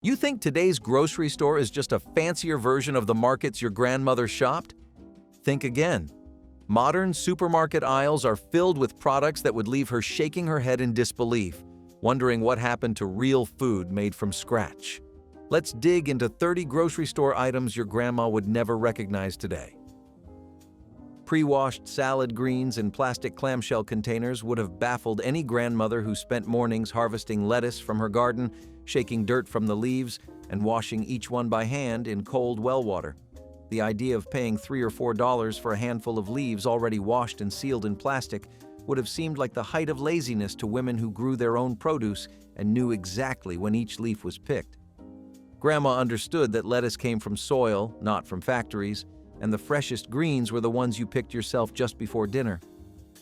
You think today's grocery store is just a fancier version of the markets your grandmother shopped? Think again. Modern supermarket aisles are filled with products that would leave her shaking her head in disbelief, wondering what happened to real food made from scratch. Let's dig into 30 grocery store items your grandma would never recognize today. Pre-washed salad greens in plastic clamshell containers would have baffled any grandmother who spent mornings harvesting lettuce from her garden, shaking dirt from the leaves, and washing each one by hand in cold well water. The idea of paying $3 or $4 for a handful of leaves already washed and sealed in plastic would have seemed like the height of laziness to women who grew their own produce and knew exactly when each leaf was picked. Grandma understood that lettuce came from soil, not from factories, and the freshest greens were the ones you picked yourself just before dinner.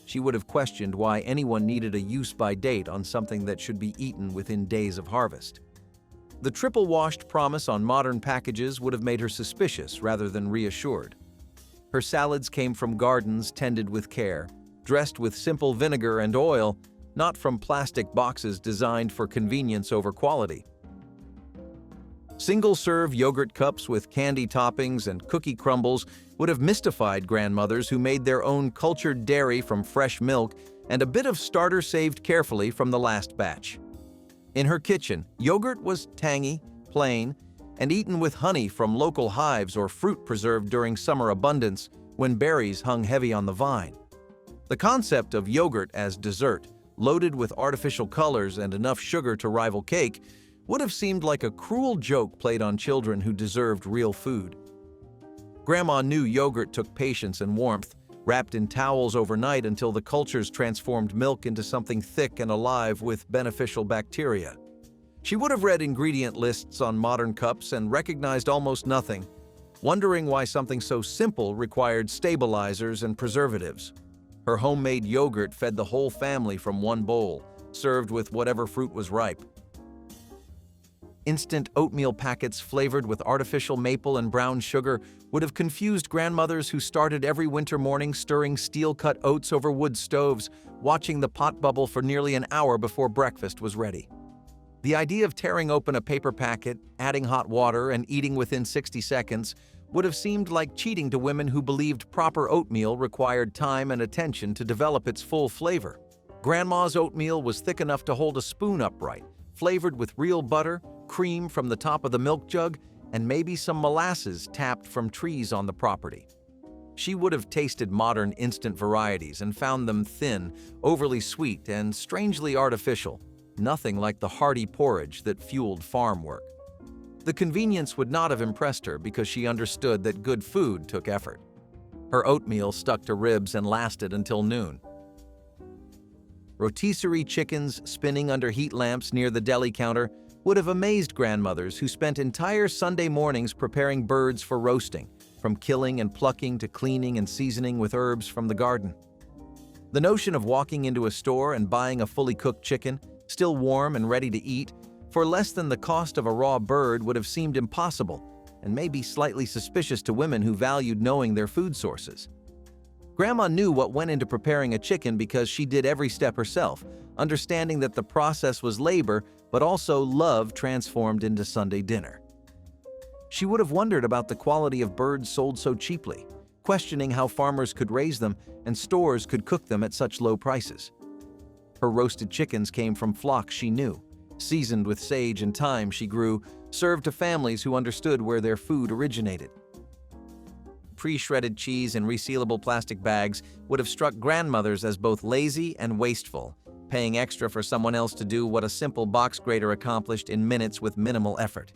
She would have questioned why anyone needed a use-by date on something that should be eaten within days of harvest. The triple-washed promise on modern packages would have made her suspicious rather than reassured. Her salads came from gardens tended with care, dressed with simple vinegar and oil, not from plastic boxes designed for convenience over quality. Single-serve yogurt cups with candy toppings and cookie crumbles would have mystified grandmothers who made their own cultured dairy from fresh milk and a bit of starter saved carefully from the last batch. In her kitchen, yogurt was tangy, plain, and eaten with honey from local hives or fruit preserved during summer abundance when berries hung heavy on the vine. The concept of yogurt as dessert, loaded with artificial colors and enough sugar to rival cake, would have seemed like a cruel joke played on children who deserved real food. Grandma knew yogurt took patience and warmth, wrapped in towels overnight until the cultures transformed milk into something thick and alive with beneficial bacteria. She would have read ingredient lists on modern cups and recognized almost nothing, wondering why something so simple required stabilizers and preservatives. Her homemade yogurt fed the whole family from one bowl, served with whatever fruit was ripe. Instant oatmeal packets flavored with artificial maple and brown sugar would have confused grandmothers who started every winter morning stirring steel-cut oats over wood stoves, watching the pot bubble for nearly an hour before breakfast was ready. The idea of tearing open a paper packet, adding hot water, and eating within 60 seconds would have seemed like cheating to women who believed proper oatmeal required time and attention to develop its full flavor. Grandma's oatmeal was thick enough to hold a spoon upright, flavored with real butter, cream from the top of the milk jug, and maybe some molasses tapped from trees on the property. She would have tasted modern instant varieties and found them thin, overly sweet, and strangely artificial, nothing like the hearty porridge that fueled farm work. The convenience would not have impressed her because she understood that good food took effort. Her oatmeal stuck to ribs and lasted until noon. Rotisserie chickens spinning under heat lamps near the deli counter would have amazed grandmothers who spent entire Sunday mornings preparing birds for roasting, from killing and plucking to cleaning and seasoning with herbs from the garden. The notion of walking into a store and buying a fully cooked chicken, still warm and ready to eat, for less than the cost of a raw bird would have seemed impossible and maybe slightly suspicious to women who valued knowing their food sources. Grandma knew what went into preparing a chicken because she did every step herself, understanding that the process was labor, but also love transformed into Sunday dinner. She would have wondered about the quality of birds sold so cheaply, questioning how farmers could raise them and stores could cook them at such low prices. Her roasted chickens came from flocks she knew, seasoned with sage and thyme she grew, served to families who understood where their food originated. Pre-shredded cheese in resealable plastic bags would have struck grandmothers as both lazy and wasteful, paying extra for someone else to do what a simple box grater accomplished in minutes with minimal effort.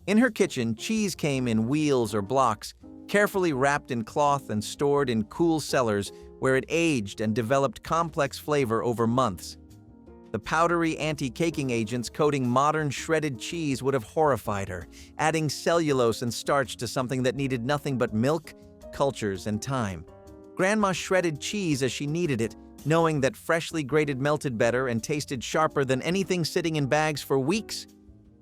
In her kitchen, cheese came in wheels or blocks, carefully wrapped in cloth and stored in cool cellars where it aged and developed complex flavor over months. The powdery anti-caking agents coating modern shredded cheese would have horrified her, adding cellulose and starch to something that needed nothing but milk, cultures, and time. Grandma shredded cheese as she needed it, knowing that freshly grated melted better and tasted sharper than anything sitting in bags for weeks.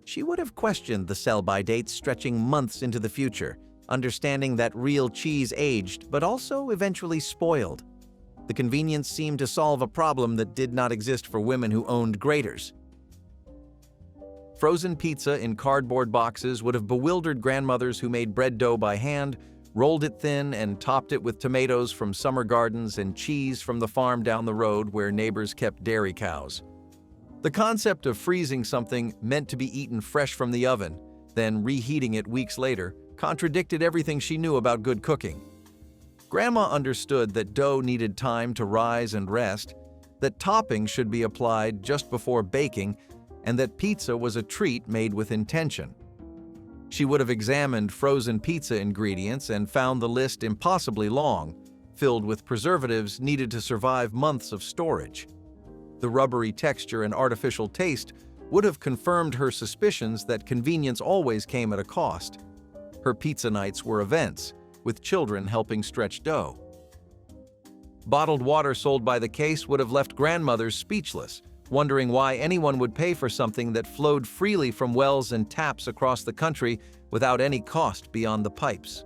She would have questioned the sell-by dates stretching months into the future, understanding that real cheese aged, but also eventually spoiled. The convenience seemed to solve a problem that did not exist for women who owned graters. Frozen pizza in cardboard boxes would have bewildered grandmothers who made bread dough by hand, rolled it thin, and topped it with tomatoes from summer gardens and cheese from the farm down the road where neighbors kept dairy cows. The concept of freezing something meant to be eaten fresh from the oven, then reheating it weeks later, contradicted everything she knew about good cooking. Grandma understood that dough needed time to rise and rest, that toppings should be applied just before baking, and that pizza was a treat made with intention. She would have examined frozen pizza ingredients and found the list impossibly long, filled with preservatives needed to survive months of storage. The rubbery texture and artificial taste would have confirmed her suspicions that convenience always came at a cost. Her pizza nights were events, with children helping stretch dough. Bottled water sold by the case would have left grandmothers speechless, wondering why anyone would pay for something that flowed freely from wells and taps across the country without any cost beyond the pipes.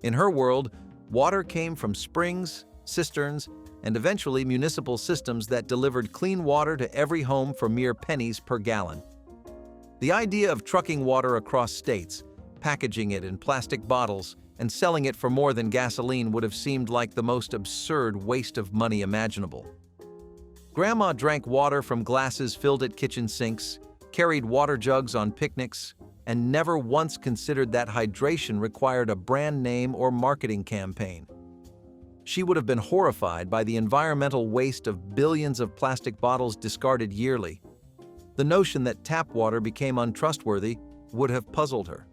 In her world, water came from springs, cisterns, and eventually municipal systems that delivered clean water to every home for mere pennies per gallon. The idea of trucking water across states, packaging it in plastic bottles, and selling it for more than gasoline would have seemed like the most absurd waste of money imaginable. Grandma drank water from glasses filled at kitchen sinks, carried water jugs on picnics, and never once considered that hydration required a brand name or marketing campaign. She would have been horrified by the environmental waste of billions of plastic bottles discarded yearly. The notion that tap water became untrustworthy would have puzzled her.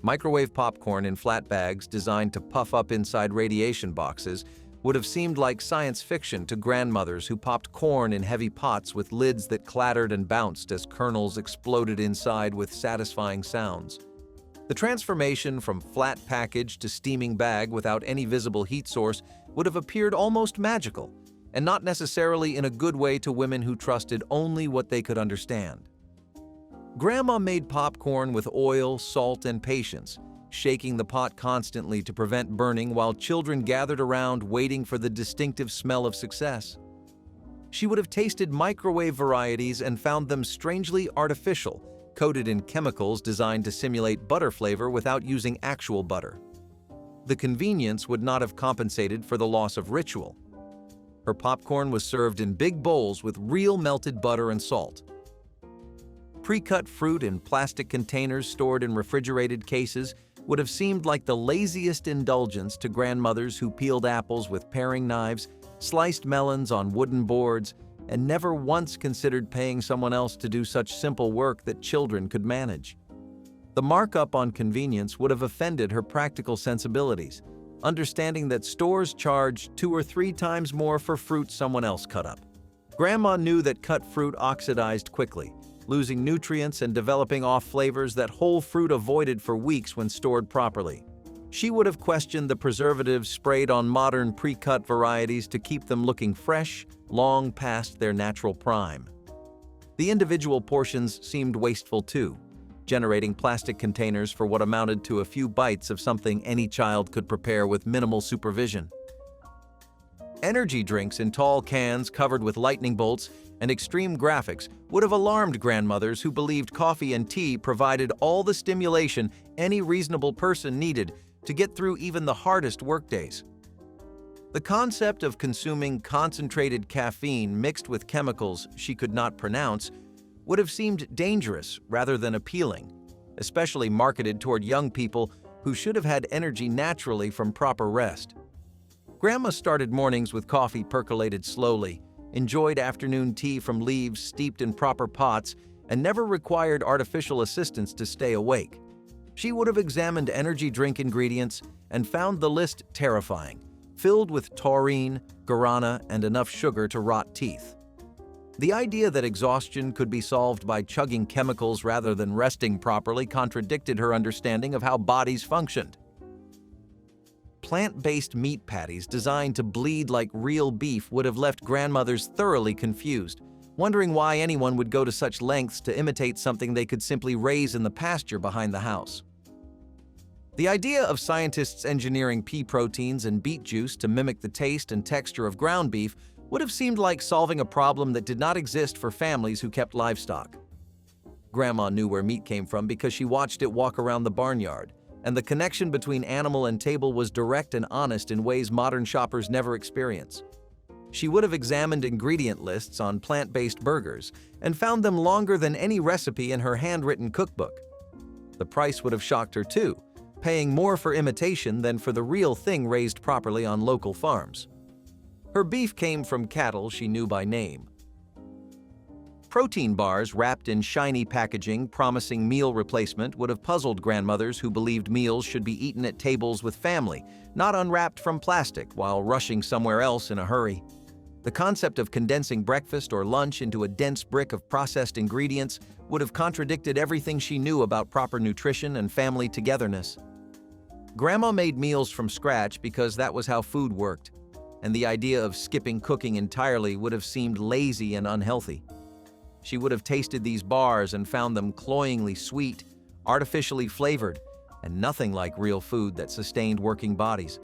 Microwave popcorn in flat bags designed to puff up inside radiation boxes would have seemed like science fiction to grandmothers who popped corn in heavy pots with lids that clattered and bounced as kernels exploded inside with satisfying sounds. The transformation from flat package to steaming bag without any visible heat source would have appeared almost magical, and not necessarily in a good way to women who trusted only what they could understand. Grandma made popcorn with oil, salt, and patience, shaking the pot constantly to prevent burning while children gathered around waiting for the distinctive smell of success. She would have tasted microwave varieties and found them strangely artificial, coated in chemicals designed to simulate butter flavor without using actual butter. The convenience would not have compensated for the loss of ritual. Her popcorn was served in big bowls with real melted butter and salt. Pre-cut fruit in plastic containers stored in refrigerated cases would have seemed like the laziest indulgence to grandmothers who peeled apples with paring knives, sliced melons on wooden boards, and never once considered paying someone else to do such simple work that children could manage. The markup on convenience would have offended her practical sensibilities, understanding that stores charge 2 or 3 times more for fruit someone else cut up. Grandma knew that cut fruit oxidized quickly, losing nutrients and developing off flavors that whole fruit avoided for weeks when stored properly. She would have questioned the preservatives sprayed on modern pre-cut varieties to keep them looking fresh, long past their natural prime. The individual portions seemed wasteful too, generating plastic containers for what amounted to a few bites of something any child could prepare with minimal supervision. Energy drinks in tall cans covered with lightning bolts and extreme graphics would have alarmed grandmothers who believed coffee and tea provided all the stimulation any reasonable person needed to get through even the hardest workdays. The concept of consuming concentrated caffeine mixed with chemicals she could not pronounce would have seemed dangerous rather than appealing, especially marketed toward young people who should have had energy naturally from proper rest. Grandma started mornings with coffee percolated slowly, enjoyed afternoon tea from leaves steeped in proper pots, and never required artificial assistance to stay awake. She would have examined energy drink ingredients and found the list terrifying, filled with taurine, guarana, and enough sugar to rot teeth. The idea that exhaustion could be solved by chugging chemicals rather than resting properly contradicted her understanding of how bodies functioned. Plant-based meat patties designed to bleed like real beef would have left grandmothers thoroughly confused, wondering why anyone would go to such lengths to imitate something they could simply raise in the pasture behind the house. The idea of scientists engineering pea proteins and beet juice to mimic the taste and texture of ground beef would have seemed like solving a problem that did not exist for families who kept livestock. Grandma knew where meat came from because she watched it walk around the barnyard, and the connection between animal and table was direct and honest in ways modern shoppers never experience. She would have examined ingredient lists on plant-based burgers and found them longer than any recipe in her handwritten cookbook. The price would have shocked her too, paying more for imitation than for the real thing raised properly on local farms. Her beef came from cattle she knew by name. Protein bars wrapped in shiny packaging promising meal replacement would have puzzled grandmothers who believed meals should be eaten at tables with family, not unwrapped from plastic while rushing somewhere else in a hurry. The concept of condensing breakfast or lunch into a dense brick of processed ingredients would have contradicted everything she knew about proper nutrition and family togetherness. Grandma made meals from scratch because that was how food worked, and the idea of skipping cooking entirely would have seemed lazy and unhealthy. She would have tasted these bars and found them cloyingly sweet, artificially flavored, and nothing like real food that sustained working bodies.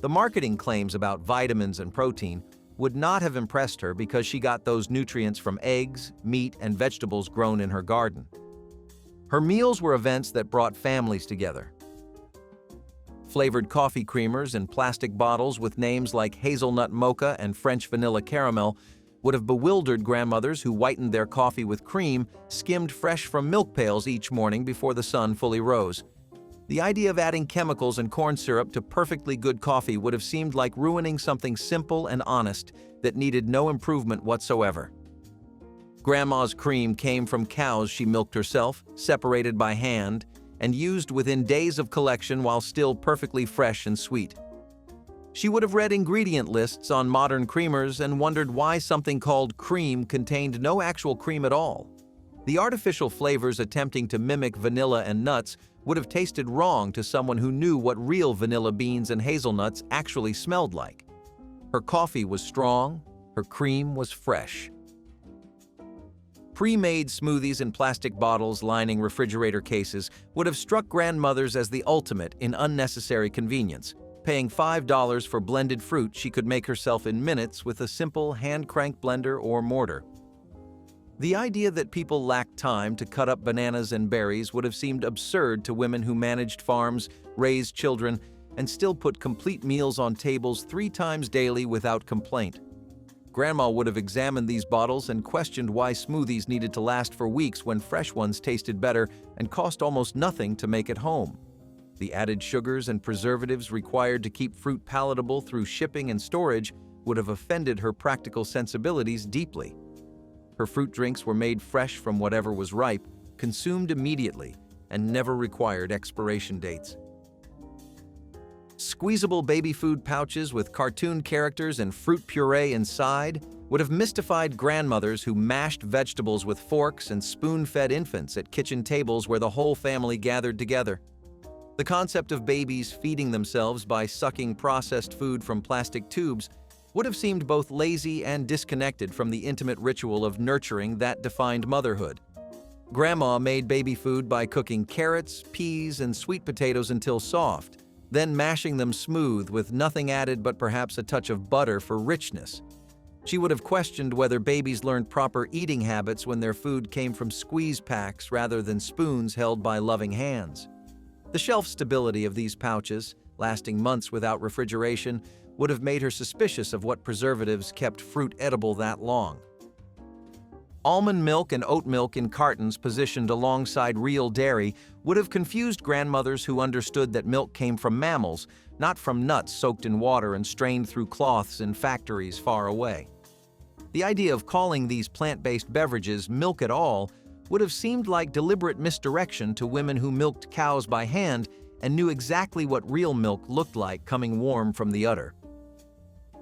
The marketing claims about vitamins and protein would not have impressed her because she got those nutrients from eggs, meat, and vegetables grown in her garden. Her meals were events that brought families together. Flavored coffee creamers in plastic bottles with names like hazelnut mocha and French vanilla caramel would have bewildered grandmothers who whitened their coffee with cream skimmed fresh from milk pails each morning before the sun fully rose. The idea of adding chemicals and corn syrup to perfectly good coffee would have seemed like ruining something simple and honest that needed no improvement whatsoever. Grandma's cream came from cows she milked herself, separated by hand, and used within days of collection while still perfectly fresh and sweet. She would have read ingredient lists on modern creamers and wondered why something called cream contained no actual cream at all. The artificial flavors attempting to mimic vanilla and nuts would have tasted wrong to someone who knew what real vanilla beans and hazelnuts actually smelled like. Her coffee was strong, her cream was fresh. Pre-made smoothies in plastic bottles lining refrigerator cases would have struck grandmothers as the ultimate in unnecessary convenience, paying $5 for blended fruit she could make herself in minutes with a simple hand-crank blender or mortar. The idea that people lacked time to cut up bananas and berries would have seemed absurd to women who managed farms, raised children, and still put complete meals on tables 3 times daily without complaint. Grandma would have examined these bottles and questioned why smoothies needed to last for weeks when fresh ones tasted better and cost almost nothing to make at home. The added sugars and preservatives required to keep fruit palatable through shipping and storage would have offended her practical sensibilities deeply. Her fruit drinks were made fresh from whatever was ripe, consumed immediately, and never required expiration dates. Squeezable baby food pouches with cartoon characters and fruit puree inside would have mystified grandmothers who mashed vegetables with forks and spoon-fed infants at kitchen tables where the whole family gathered together. The concept of babies feeding themselves by sucking processed food from plastic tubes would have seemed both lazy and disconnected from the intimate ritual of nurturing that defined motherhood. Grandma made baby food by cooking carrots, peas, and sweet potatoes until soft, then mashing them smooth with nothing added but perhaps a touch of butter for richness. She would have questioned whether babies learned proper eating habits when their food came from squeeze packs rather than spoons held by loving hands. The shelf stability of these pouches, lasting months without refrigeration, would have made her suspicious of what preservatives kept fruit edible that long. Almond milk and oat milk in cartons positioned alongside real dairy would have confused grandmothers who understood that milk came from mammals, not from nuts soaked in water and strained through cloths in factories far away. The idea of calling these plant-based beverages milk at all would have seemed like deliberate misdirection to women who milked cows by hand and knew exactly what real milk looked like coming warm from the udder.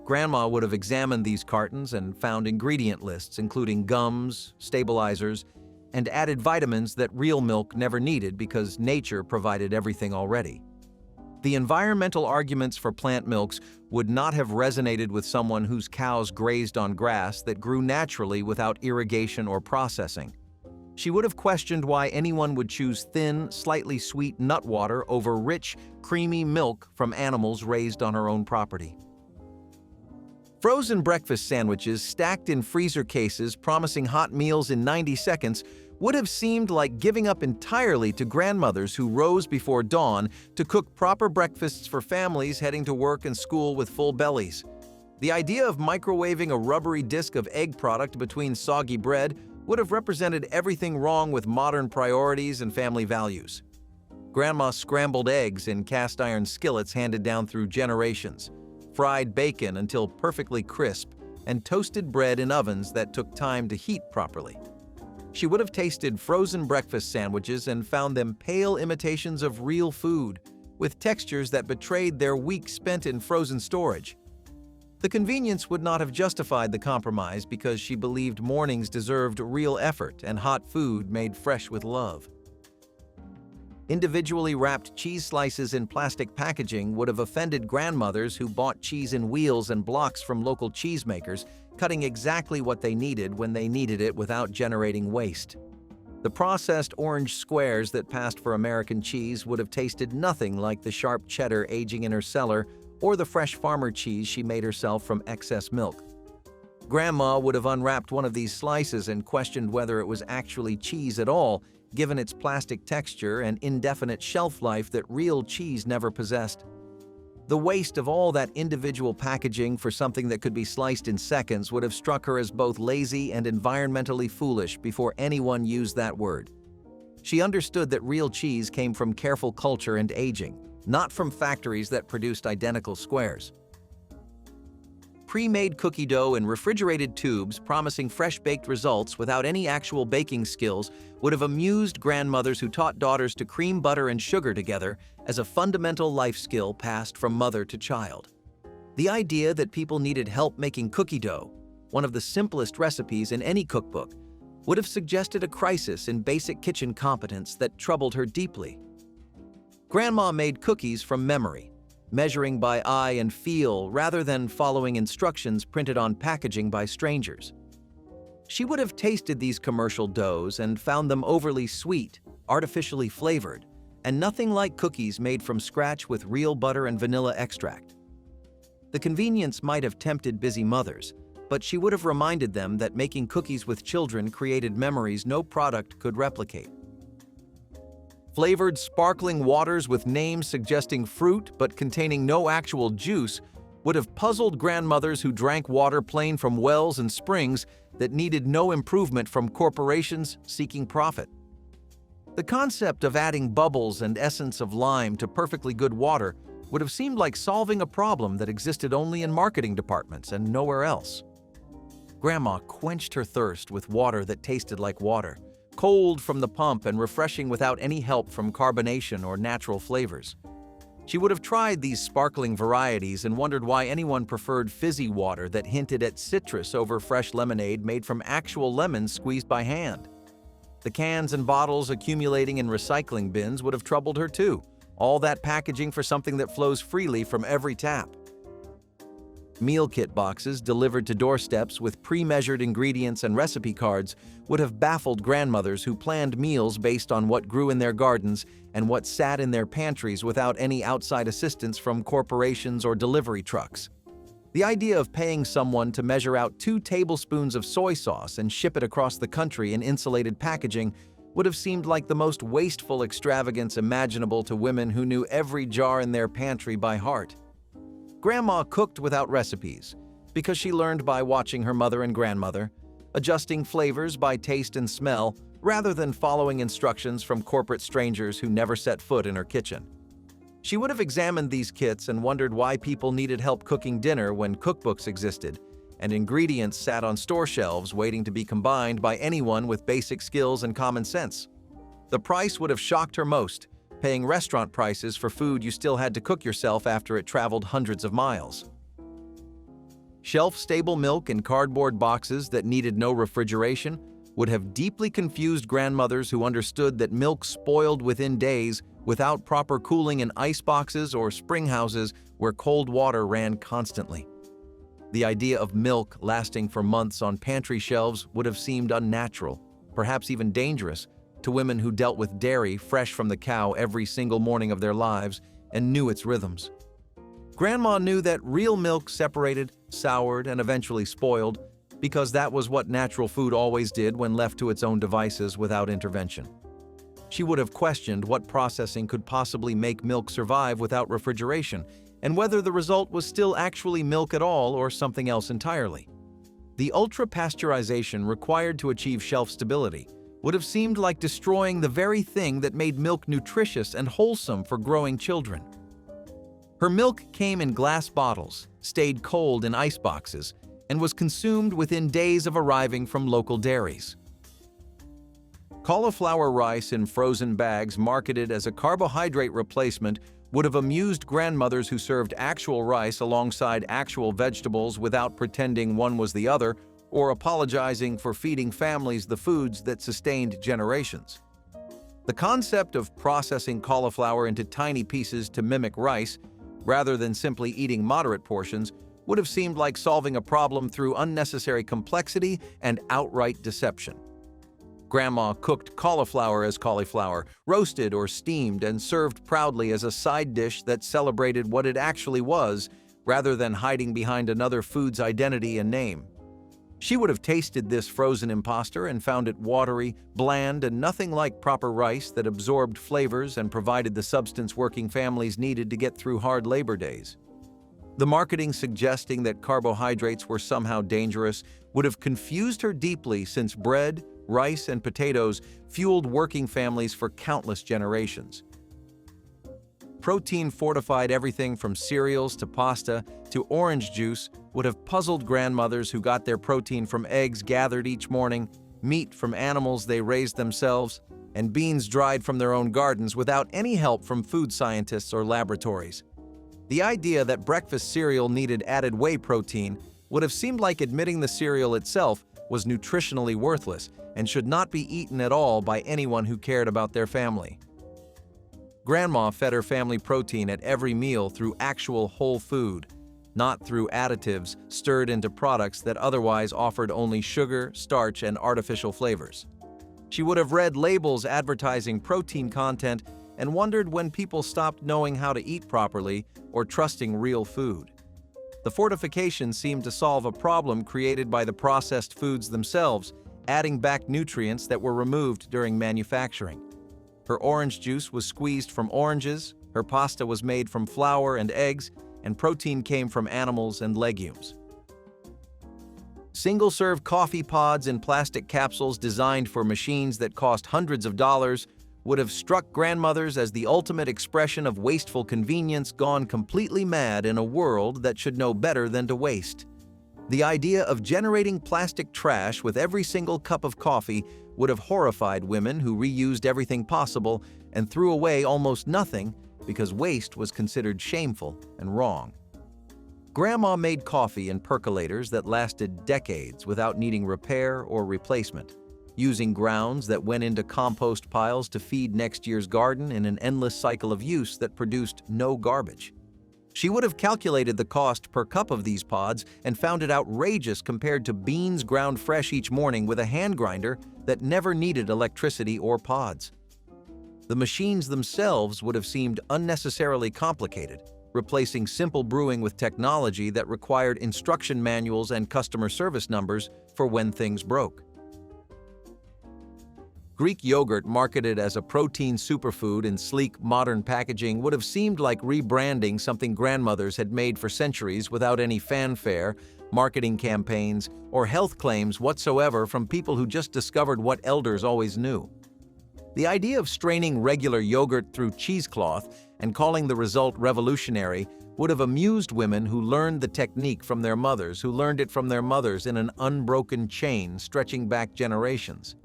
Grandma would have examined these cartons and found ingredient lists including gums, stabilizers, and added vitamins that real milk never needed because nature provided everything already. The environmental arguments for plant milks would not have resonated with someone whose cows grazed on grass that grew naturally without irrigation or processing. She would have questioned why anyone would choose thin, slightly sweet nut water over rich, creamy milk from animals raised on her own property. Frozen breakfast sandwiches stacked in freezer cases promising hot meals in 90 seconds would have seemed like giving up entirely to grandmothers who rose before dawn to cook proper breakfasts for families heading to work and school with full bellies. The idea of microwaving a rubbery disc of egg product between soggy bread would have represented everything wrong with modern priorities and family values. Grandma scrambled eggs in cast-iron skillets handed down through generations, fried bacon until perfectly crisp, and toasted bread in ovens that took time to heat properly. She would have tasted frozen breakfast sandwiches and found them pale imitations of real food, with textures that betrayed their weeks spent in frozen storage. The convenience would not have justified the compromise because she believed mornings deserved real effort and hot food made fresh with love. Individually wrapped cheese slices in plastic packaging would have offended grandmothers who bought cheese in wheels and blocks from local cheesemakers, cutting exactly what they needed when they needed it without generating waste. The processed orange squares that passed for American cheese would have tasted nothing like the sharp cheddar aging in her cellar or the fresh farmer cheese she made herself from excess milk. Grandma would have unwrapped one of these slices and questioned whether it was actually cheese at all, given its plastic texture and indefinite shelf life that real cheese never possessed. The waste of all that individual packaging for something that could be sliced in seconds would have struck her as both lazy and environmentally foolish before anyone used that word. She understood that real cheese came from careful culture and aging, not from factories that produced identical squares. Pre-made cookie dough in refrigerated tubes promising fresh-baked results without any actual baking skills would have amused grandmothers who taught daughters to cream butter and sugar together as a fundamental life skill passed from mother to child. The idea that people needed help making cookie dough, one of the simplest recipes in any cookbook, would have suggested a crisis in basic kitchen competence that troubled her deeply. Grandma made cookies from memory, measuring by eye and feel rather than following instructions printed on packaging by strangers. She would have tasted these commercial doughs and found them overly sweet, artificially flavored, and nothing like cookies made from scratch with real butter and vanilla extract. The convenience might have tempted busy mothers, but she would have reminded them that making cookies with children created memories no product could replicate. Flavored sparkling waters with names suggesting fruit but containing no actual juice would have puzzled grandmothers who drank water plain from wells and springs that needed no improvement from corporations seeking profit. The concept of adding bubbles and essence of lime to perfectly good water would have seemed like solving a problem that existed only in marketing departments and nowhere else. Grandma quenched her thirst with water that tasted like water, cold from the pump and refreshing without any help from carbonation or natural flavors. She would have tried these sparkling varieties and wondered why anyone preferred fizzy water that hinted at citrus over fresh lemonade made from actual lemons squeezed by hand. The cans and bottles accumulating in recycling bins would have troubled her too, all that packaging for something that flows freely from every tap. Meal kit boxes delivered to doorsteps with pre-measured ingredients and recipe cards would have baffled grandmothers who planned meals based on what grew in their gardens and what sat in their pantries without any outside assistance from corporations or delivery trucks. The idea of paying someone to measure out 2 tablespoons of soy sauce and ship it across the country in insulated packaging would have seemed like the most wasteful extravagance imaginable to women who knew every jar in their pantry by heart. Grandma cooked without recipes because she learned by watching her mother and grandmother, adjusting flavors by taste and smell rather than following instructions from corporate strangers who never set foot in her kitchen. She would have examined these kits and wondered why people needed help cooking dinner when cookbooks existed and ingredients sat on store shelves waiting to be combined by anyone with basic skills and common sense. The price would have shocked her most, paying restaurant prices for food you still had to cook yourself after it traveled hundreds of miles. Shelf-stable milk in cardboard boxes that needed no refrigeration would have deeply confused grandmothers who understood that milk spoiled within days without proper cooling in ice boxes or spring houses where cold water ran constantly. The idea of milk lasting for months on pantry shelves would have seemed unnatural, perhaps even dangerous, to women who dealt with dairy fresh from the cow every single morning of their lives and knew its rhythms. Grandma knew that real milk separated, soured, and eventually spoiled, because that was what natural food always did when left to its own devices without intervention. She would have questioned what processing could possibly make milk survive without refrigeration, and whether the result was still actually milk at all or something else entirely. The ultra-pasteurization required to achieve shelf stability would have seemed like destroying the very thing that made milk nutritious and wholesome for growing children. Her milk came in glass bottles, stayed cold in ice boxes, and was consumed within days of arriving from local dairies. Cauliflower rice in frozen bags marketed as a carbohydrate replacement would have amused grandmothers who served actual rice alongside actual vegetables without pretending one was the other or apologizing for feeding families the foods that sustained generations. The concept of processing cauliflower into tiny pieces to mimic rice, rather than simply eating moderate portions, would have seemed like solving a problem through unnecessary complexity and outright deception. Grandma cooked cauliflower as cauliflower, roasted or steamed, and served proudly as a side dish that celebrated what it actually was, rather than hiding behind another food's identity and name. She would have tasted this frozen imposter and found it watery, bland, and nothing like proper rice that absorbed flavors and provided the substance working families needed to get through hard labor days. The marketing suggesting that carbohydrates were somehow dangerous would have confused her deeply, since bread, rice, and potatoes fueled working families for countless generations. Protein-fortified everything from cereals to pasta to orange juice would have puzzled grandmothers who got their protein from eggs gathered each morning, meat from animals they raised themselves, and beans dried from their own gardens without any help from food scientists or laboratories. The idea that breakfast cereal needed added whey protein would have seemed like admitting the cereal itself was nutritionally worthless and should not be eaten at all by anyone who cared about their family. Grandma fed her family protein at every meal through actual whole food, not through additives stirred into products that otherwise offered only sugar, starch, and artificial flavors. She would have read labels advertising protein content and wondered when people stopped knowing how to eat properly or trusting real food. The fortification seemed to solve a problem created by the processed foods themselves, adding back nutrients that were removed during manufacturing. Her orange juice was squeezed from oranges, her pasta was made from flour and eggs, and protein came from animals and legumes. Single-serve coffee pods in plastic capsules designed for machines that cost hundreds of dollars would have struck grandmothers as the ultimate expression of wasteful convenience gone completely mad in a world that should know better than to waste. The idea of generating plastic trash with every single cup of coffee would have horrified women who reused everything possible and threw away almost nothing because waste was considered shameful and wrong. Grandma made coffee in percolators that lasted decades without needing repair or replacement, using grounds that went into compost piles to feed next year's garden in an endless cycle of use that produced no garbage. She would have calculated the cost per cup of these pods and found it outrageous compared to beans ground fresh each morning with a hand grinder that never needed electricity or pods. The machines themselves would have seemed unnecessarily complicated, replacing simple brewing with technology that required instruction manuals and customer service numbers for when things broke. Greek yogurt marketed as a protein superfood in sleek, modern packaging would have seemed like rebranding something grandmothers had made for centuries without any fanfare, marketing campaigns, or health claims whatsoever from people who just discovered what elders always knew. The idea of straining regular yogurt through cheesecloth and calling the result revolutionary would have amused women who learned the technique from their mothers, who learned it from their mothers in an unbroken chain stretching back generations.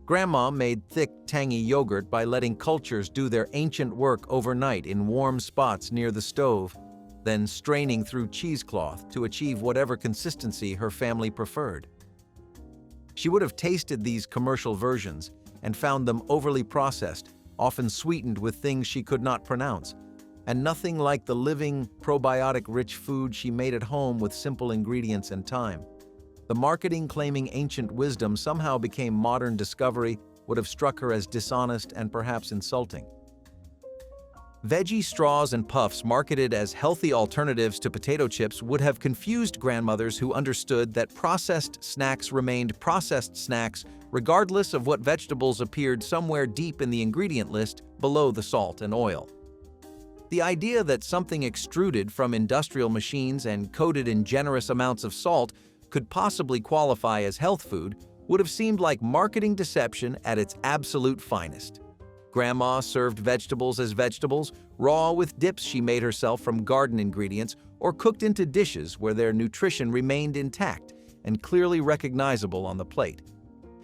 Grandma made thick, tangy yogurt by letting cultures do their ancient work overnight in warm spots near the stove, then straining through cheesecloth to achieve whatever consistency her family preferred. She would have tasted these commercial versions and found them overly processed, often sweetened with things she could not pronounce, and nothing like the living, probiotic-rich food she made at home with simple ingredients and time. The marketing claiming ancient wisdom somehow became modern discovery would have struck her as dishonest and perhaps insulting. Veggie straws and puffs marketed as healthy alternatives to potato chips would have confused grandmothers who understood that processed snacks remained processed snacks regardless of what vegetables appeared somewhere deep in the ingredient list below the salt and oil. The idea that something extruded from industrial machines and coated in generous amounts of salt could possibly qualify as health food would have seemed like marketing deception at its absolute finest. Grandma served vegetables as vegetables, raw with dips she made herself from garden ingredients, or cooked into dishes where their nutrition remained intact and clearly recognizable on the plate.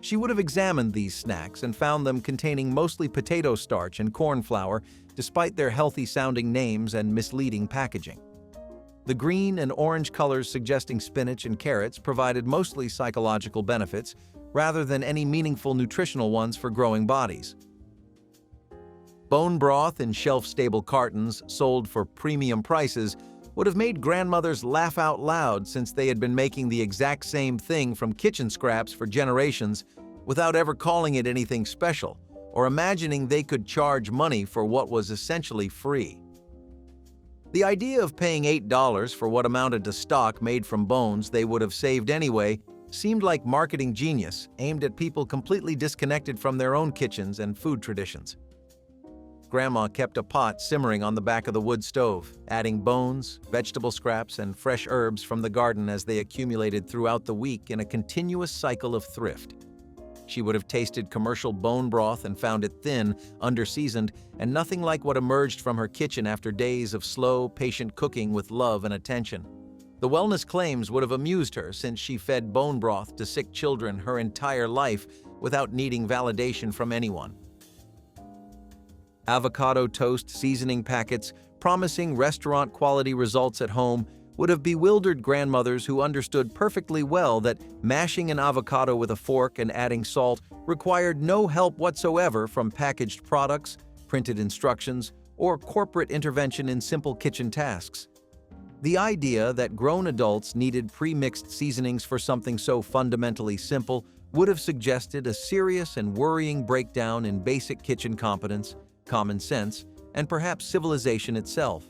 She would have examined these snacks and found them containing mostly potato starch and corn flour, despite their healthy-sounding names and misleading packaging. The green and orange colors suggesting spinach and carrots provided mostly psychological benefits, rather than any meaningful nutritional ones for growing bodies. Bone broth in shelf-stable cartons sold for premium prices would have made grandmothers laugh out loud, since they had been making the exact same thing from kitchen scraps for generations without ever calling it anything special or imagining they could charge money for what was essentially free. The idea of paying $8 for what amounted to stock made from bones they would have saved anyway seemed like marketing genius aimed at people completely disconnected from their own kitchens and food traditions. Grandma kept a pot simmering on the back of the wood stove, adding bones, vegetable scraps, and fresh herbs from the garden as they accumulated throughout the week in a continuous cycle of thrift. She would have tasted commercial bone broth and found it thin, under-seasoned, and nothing like what emerged from her kitchen after days of slow, patient cooking with love and attention. The wellness claims would have amused her, since she fed bone broth to sick children her entire life without needing validation from anyone. Avocado toast seasoning packets promising restaurant-quality results at home would have bewildered grandmothers who understood perfectly well that mashing an avocado with a fork and adding salt required no help whatsoever from packaged products, printed instructions, or corporate intervention in simple kitchen tasks. The idea that grown adults needed pre-mixed seasonings for something so fundamentally simple would have suggested a serious and worrying breakdown in basic kitchen competence, common sense, and perhaps civilization itself.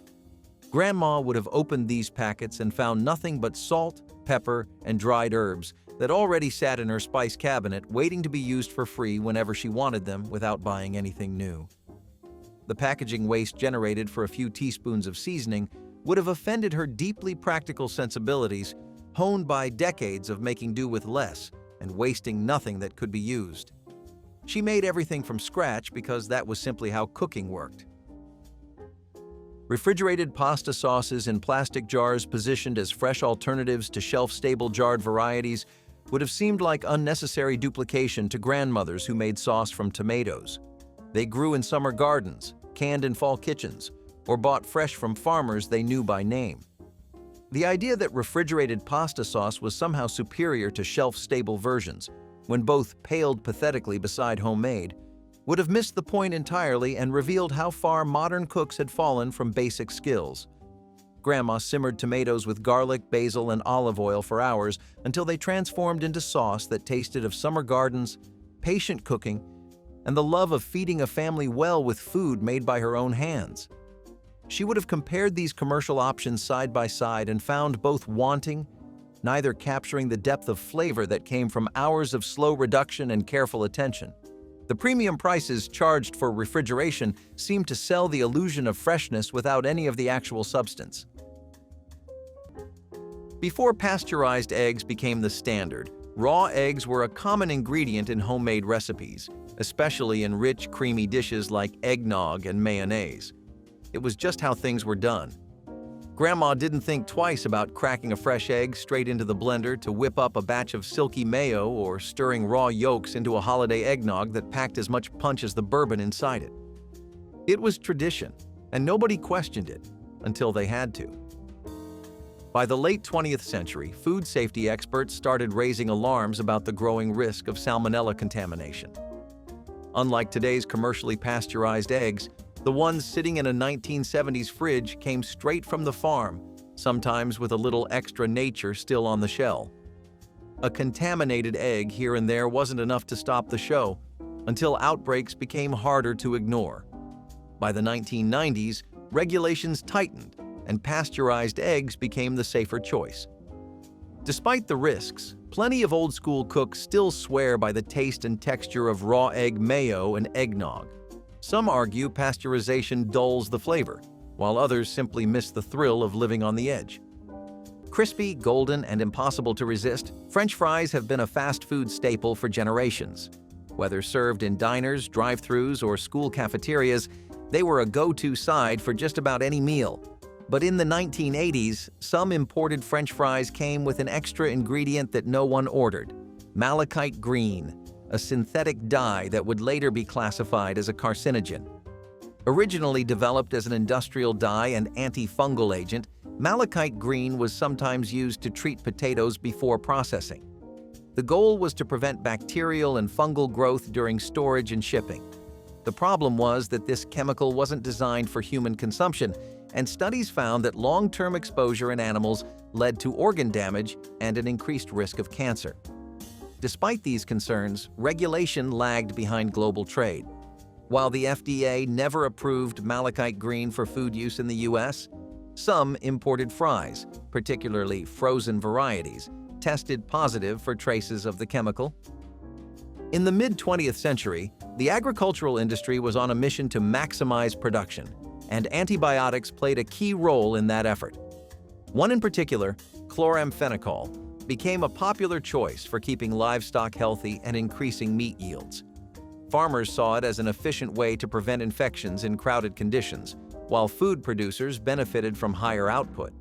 Grandma would have opened these packets and found nothing but salt, pepper, and dried herbs that already sat in her spice cabinet waiting to be used for free whenever she wanted them without buying anything new. The packaging waste generated for a few teaspoons of seasoning would have offended her deeply practical sensibilities, honed by decades of making do with less and wasting nothing that could be used. She made everything from scratch because that was simply how cooking worked. Refrigerated pasta sauces in plastic jars positioned as fresh alternatives to shelf-stable jarred varieties would have seemed like unnecessary duplication to grandmothers who made sauce from tomatoes. They grew in summer gardens, canned in fall kitchens, or bought fresh from farmers they knew by name. The idea that refrigerated pasta sauce was somehow superior to shelf-stable versions, when both paled pathetically beside homemade, would have missed the point entirely and revealed how far modern cooks had fallen from basic skills. Grandma simmered tomatoes with garlic, basil, and olive oil for hours until they transformed into sauce that tasted of summer gardens, patient cooking, and the love of feeding a family well with food made by her own hands. She would have compared these commercial options side by side and found both wanting, neither capturing the depth of flavor that came from hours of slow reduction and careful attention. The premium prices charged for refrigeration seemed to sell the illusion of freshness without any of the actual substance. Before pasteurized eggs became the standard, raw eggs were a common ingredient in homemade recipes, especially in rich, creamy dishes like eggnog and mayonnaise. It was just how things were done. Grandma didn't think twice about cracking a fresh egg straight into the blender to whip up a batch of silky mayo or stirring raw yolks into a holiday eggnog that packed as much punch as the bourbon inside it. It was tradition, and nobody questioned it until they had to. By the late 20th century, food safety experts started raising alarms about the growing risk of salmonella contamination. Unlike today's commercially pasteurized eggs, the ones sitting in a 1970s fridge came straight from the farm, sometimes with a little extra nature still on the shell. A contaminated egg here and there wasn't enough to stop the show, until outbreaks became harder to ignore. By the 1990s, regulations tightened, and pasteurized eggs became the safer choice. Despite the risks, plenty of old-school cooks still swear by the taste and texture of raw egg mayo and eggnog. Some argue pasteurization dulls the flavor, while others simply miss the thrill of living on the edge. Crispy, golden, and impossible to resist, French fries have been a fast food staple for generations. Whether served in diners, drive-thrus, or school cafeterias, they were a go-to side for just about any meal. But in the 1980s, some imported French fries came with an extra ingredient that no one ordered: malachite green, a synthetic dye that would later be classified as a carcinogen. Originally developed as an industrial dye and antifungal agent, malachite green was sometimes used to treat potatoes before processing. The goal was to prevent bacterial and fungal growth during storage and shipping. The problem was that this chemical wasn't designed for human consumption, and studies found that long-term exposure in animals led to organ damage and an increased risk of cancer. Despite these concerns, regulation lagged behind global trade. While the FDA never approved malachite green for food use in the U.S., some imported fries, particularly frozen varieties, tested positive for traces of the chemical. In the mid-20th century, the agricultural industry was on a mission to maximize production, and antibiotics played a key role in that effort. One in particular, chloramphenicol, became a popular choice for keeping livestock healthy and increasing meat yields. Farmers saw it as an efficient way to prevent infections in crowded conditions, while food producers benefited from higher output.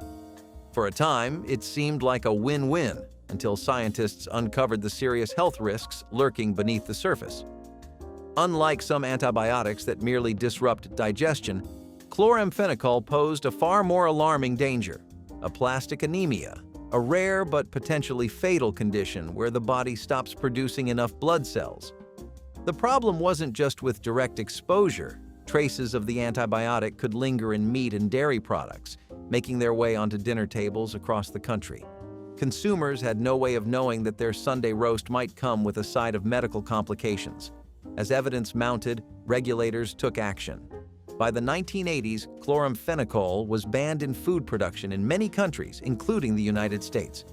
For a time, it seemed like a win-win until scientists uncovered the serious health risks lurking beneath the surface. Unlike some antibiotics that merely disrupt digestion, chloramphenicol posed a far more alarming danger: aplastic anemia, a rare but potentially fatal condition where the body stops producing enough blood cells. The problem wasn't just with direct exposure. Traces of the antibiotic could linger in meat and dairy products, making their way onto dinner tables across the country. Consumers had no way of knowing that their Sunday roast might come with a side of medical complications. As evidence mounted, regulators took action. By the 1980s, chloramphenicol was banned in food production in many countries, including the United States.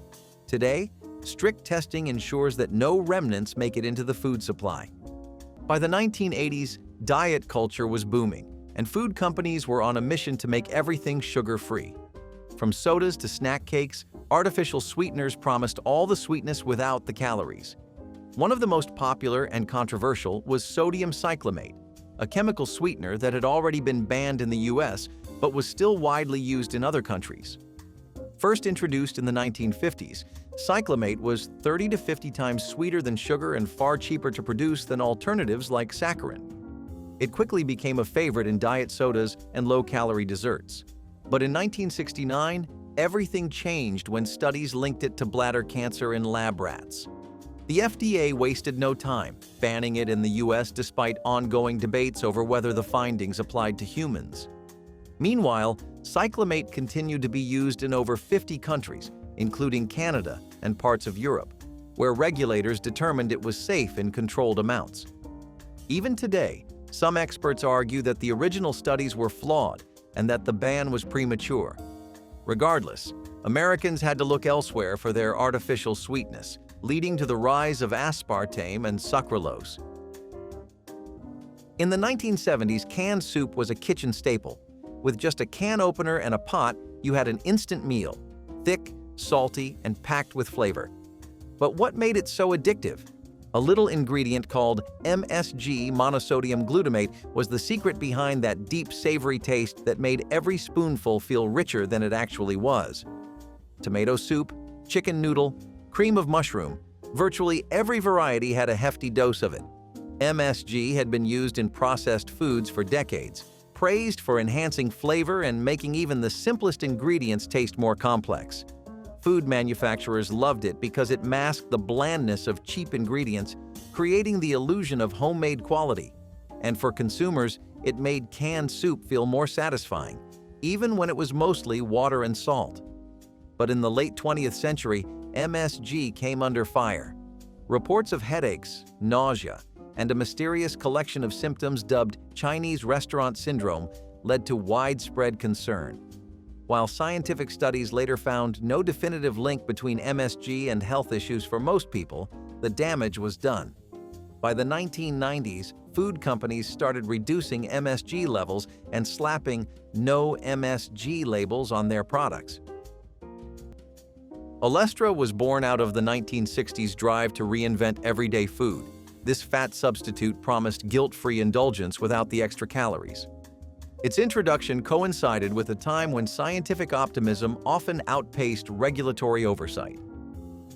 Today, strict testing ensures that no remnants make it into the food supply. By the 1980s, diet culture was booming, and food companies were on a mission to make everything sugar-free. From sodas to snack cakes, artificial sweeteners promised all the sweetness without the calories. One of the most popular and controversial was sodium cyclamate, a chemical sweetener that had already been banned in the US but was still widely used in other countries. First introduced in the 1950s, cyclamate was 30 to 50 times sweeter than sugar and far cheaper to produce than alternatives like saccharin. It quickly became a favorite in diet sodas and low-calorie desserts. But in 1969, everything changed when studies linked it to bladder cancer in lab rats. The FDA wasted no time, banning it in the US despite ongoing debates over whether the findings applied to humans. Meanwhile, cyclamate continued to be used in over 50 countries, including Canada and parts of Europe, where regulators determined it was safe in controlled amounts. Even today, some experts argue that the original studies were flawed and that the ban was premature. Regardless, Americans had to look elsewhere for their artificial sweetness, leading to the rise of aspartame and sucralose. In the 1970s, canned soup was a kitchen staple. With just a can opener and a pot, you had an instant meal, thick, salty, and packed with flavor. But what made it so addictive? A little ingredient called MSG, monosodium glutamate, was the secret behind that deep, savory taste that made every spoonful feel richer than it actually was. Tomato soup, chicken noodle, cream of mushroom, virtually every variety had a hefty dose of it. MSG had been used in processed foods for decades, praised for enhancing flavor and making even the simplest ingredients taste more complex. Food manufacturers loved it because it masked the blandness of cheap ingredients, creating the illusion of homemade quality. And for consumers, it made canned soup feel more satisfying, even when it was mostly water and salt. But in the late 20th century, MSG came under fire. Reports of headaches, nausea, and a mysterious collection of symptoms dubbed Chinese restaurant syndrome led to widespread concern. While scientific studies later found no definitive link between MSG and health issues for most people, the damage was done. By the 1990s, food companies started reducing MSG levels and slapping "No MSG" labels on their products. Olestra was born out of the 1960s drive to reinvent everyday food. This fat substitute promised guilt-free indulgence without the extra calories. Its introduction coincided with a time when scientific optimism often outpaced regulatory oversight.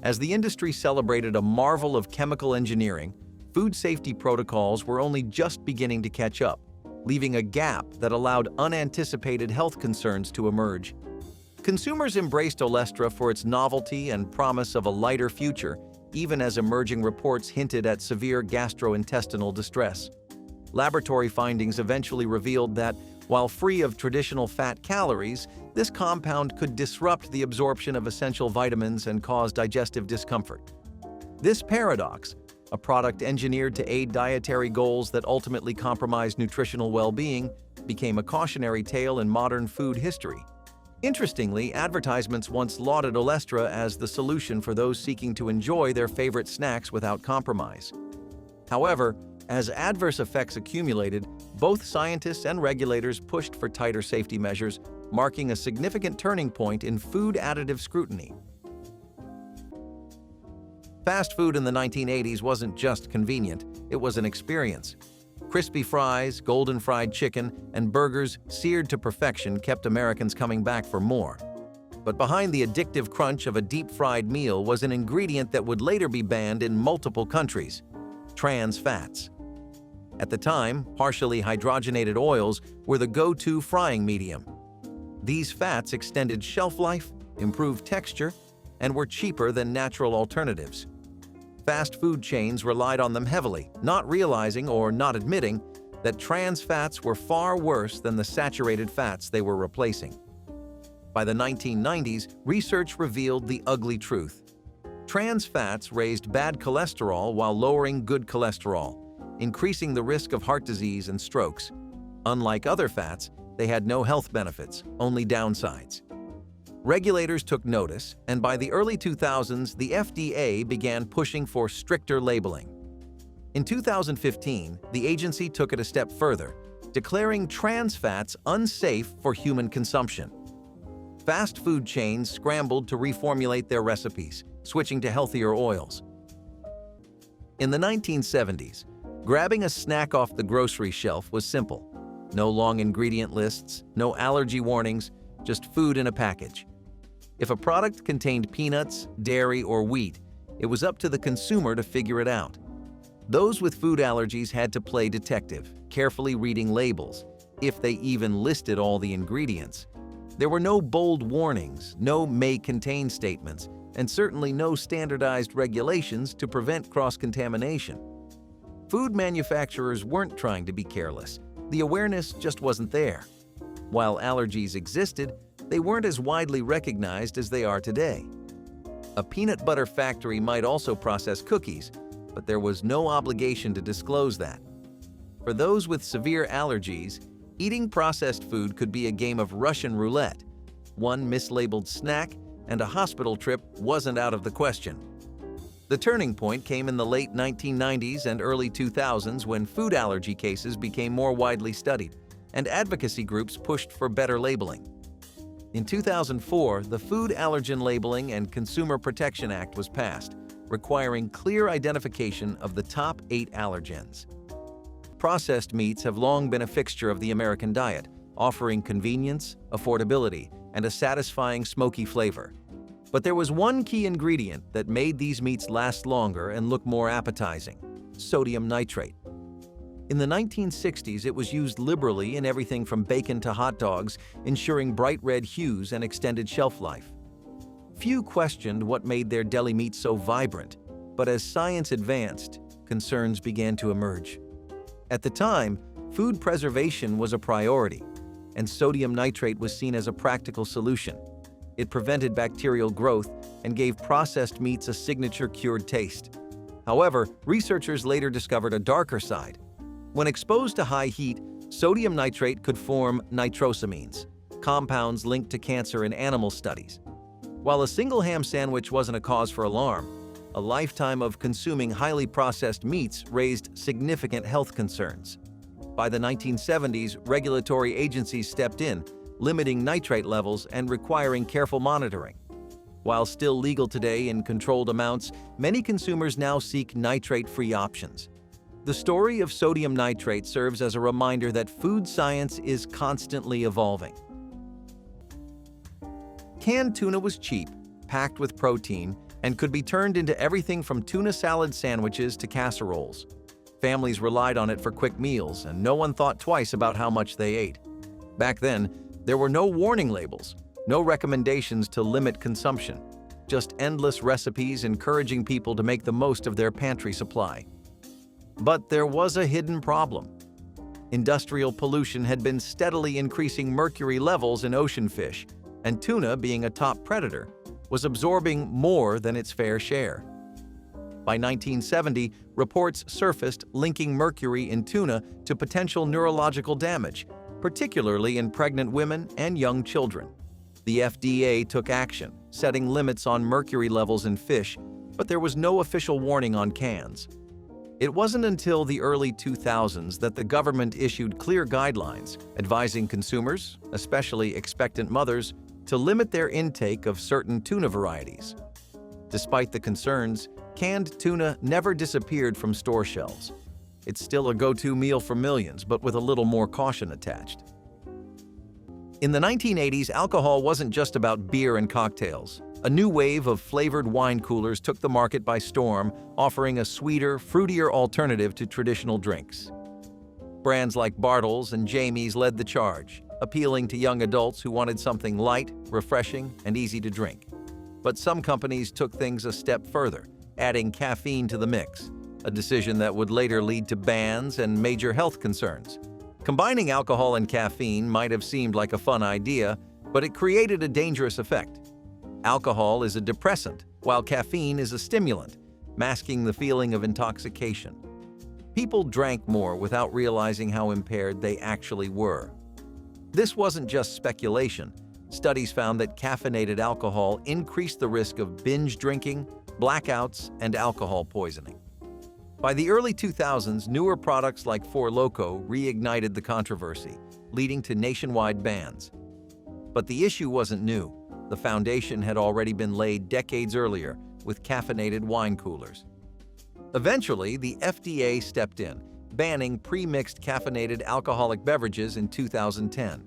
As the industry celebrated a marvel of chemical engineering, food safety protocols were only just beginning to catch up, leaving a gap that allowed unanticipated health concerns to emerge. Consumers embraced Olestra for its novelty and promise of a lighter future, even as emerging reports hinted at severe gastrointestinal distress. Laboratory findings eventually revealed that, while free of traditional fat calories, this compound could disrupt the absorption of essential vitamins and cause digestive discomfort. This paradox, a product engineered to aid dietary goals that ultimately compromised nutritional well-being, became a cautionary tale in modern food history. Interestingly, advertisements once lauded Olestra as the solution for those seeking to enjoy their favorite snacks without compromise. However, as adverse effects accumulated, both scientists and regulators pushed for tighter safety measures, marking a significant turning point in food additive scrutiny. Fast food in the 1980s wasn't just convenient, it was an experience. Crispy fries, golden fried chicken, and burgers seared to perfection kept Americans coming back for more. But behind the addictive crunch of a deep-fried meal was an ingredient that would later be banned in multiple countries: trans fats. At the time, partially hydrogenated oils were the go-to frying medium. These fats extended shelf life, improved texture, and were cheaper than natural alternatives. Fast food chains relied on them heavily, not realizing or not admitting that trans fats were far worse than the saturated fats they were replacing. By the 1990s, research revealed the ugly truth. Trans fats raised bad cholesterol while lowering good cholesterol, increasing the risk of heart disease and strokes. Unlike other fats, they had no health benefits, only downsides. Regulators took notice, and by the early 2000s, the FDA began pushing for stricter labeling. In 2015, the agency took it a step further, declaring trans fats unsafe for human consumption. Fast food chains scrambled to reformulate their recipes, switching to healthier oils. In the 1970s, grabbing a snack off the grocery shelf was simple. No long ingredient lists, no allergy warnings, just food in a package. If a product contained peanuts, dairy, or wheat, it was up to the consumer to figure it out. Those with food allergies had to play detective, carefully reading labels, if they even listed all the ingredients. There were no bold warnings, no "may contain" statements, and certainly no standardized regulations to prevent cross-contamination. Food manufacturers weren't trying to be careless. The awareness just wasn't there. While allergies existed, they weren't as widely recognized as they are today. A peanut butter factory might also process cookies, but there was no obligation to disclose that. For those with severe allergies, eating processed food could be a game of Russian roulette. One mislabeled snack, and a hospital trip wasn't out of the question. The turning point came in the late 1990s and early 2000s when food allergy cases became more widely studied, and advocacy groups pushed for better labeling. In 2004, the Food Allergen Labeling and Consumer Protection Act was passed, requiring clear identification of the top 8 allergens. Processed meats have long been a fixture of the American diet, offering convenience, affordability, and a satisfying smoky flavor. But there was one key ingredient that made these meats last longer and look more appetizing: sodium nitrate. In the 1960s, it was used liberally in everything from bacon to hot dogs, ensuring bright red hues and extended shelf life. Few questioned what made their deli meat so vibrant, but as science advanced, concerns began to emerge. At the time, food preservation was a priority, and sodium nitrate was seen as a practical solution. It prevented bacterial growth and gave processed meats a signature cured taste. However, researchers later discovered a darker side. When exposed to high heat, sodium nitrate could form nitrosamines, compounds linked to cancer in animal studies. While a single ham sandwich wasn't a cause for alarm, a lifetime of consuming highly processed meats raised significant health concerns. By the 1970s, regulatory agencies stepped in, limiting nitrate levels and requiring careful monitoring. While still legal today in controlled amounts, many consumers now seek nitrate-free options. The story of sodium nitrate serves as a reminder that food science is constantly evolving. Canned tuna was cheap, packed with protein, and could be turned into everything from tuna salad sandwiches to casseroles. Families relied on it for quick meals, and no one thought twice about how much they ate. Back then, there were no warning labels, no recommendations to limit consumption, just endless recipes encouraging people to make the most of their pantry supply. But there was a hidden problem. Industrial pollution had been steadily increasing mercury levels in ocean fish, and tuna, being a top predator, was absorbing more than its fair share. By 1970, reports surfaced linking mercury in tuna to potential neurological damage, particularly in pregnant women and young children. The FDA took action, setting limits on mercury levels in fish, but there was no official warning on cans. It wasn't until the early 2000s that the government issued clear guidelines advising consumers, especially expectant mothers, to limit their intake of certain tuna varieties. Despite the concerns, canned tuna never disappeared from store shelves. It's still a go-to meal for millions, but with a little more caution attached. In the 1980s, alcohol wasn't just about beer and cocktails. A new wave of flavored wine coolers took the market by storm, offering a sweeter, fruitier alternative to traditional drinks. Brands like Bartles and Jamie's led the charge, appealing to young adults who wanted something light, refreshing, and easy to drink. But some companies took things a step further, adding caffeine to the mix, a decision that would later lead to bans and major health concerns. Combining alcohol and caffeine might have seemed like a fun idea, but it created a dangerous effect. Alcohol is a depressant, while caffeine is a stimulant, masking the feeling of intoxication. People drank more without realizing how impaired they actually were. This wasn't just speculation. Studies found that caffeinated alcohol increased the risk of binge drinking, blackouts, and alcohol poisoning. By the early 2000s, newer products like Four Loko reignited the controversy, leading to nationwide bans. But the issue wasn't new. The foundation had already been laid decades earlier with caffeinated wine coolers. Eventually, the FDA stepped in, banning pre-mixed caffeinated alcoholic beverages in 2010.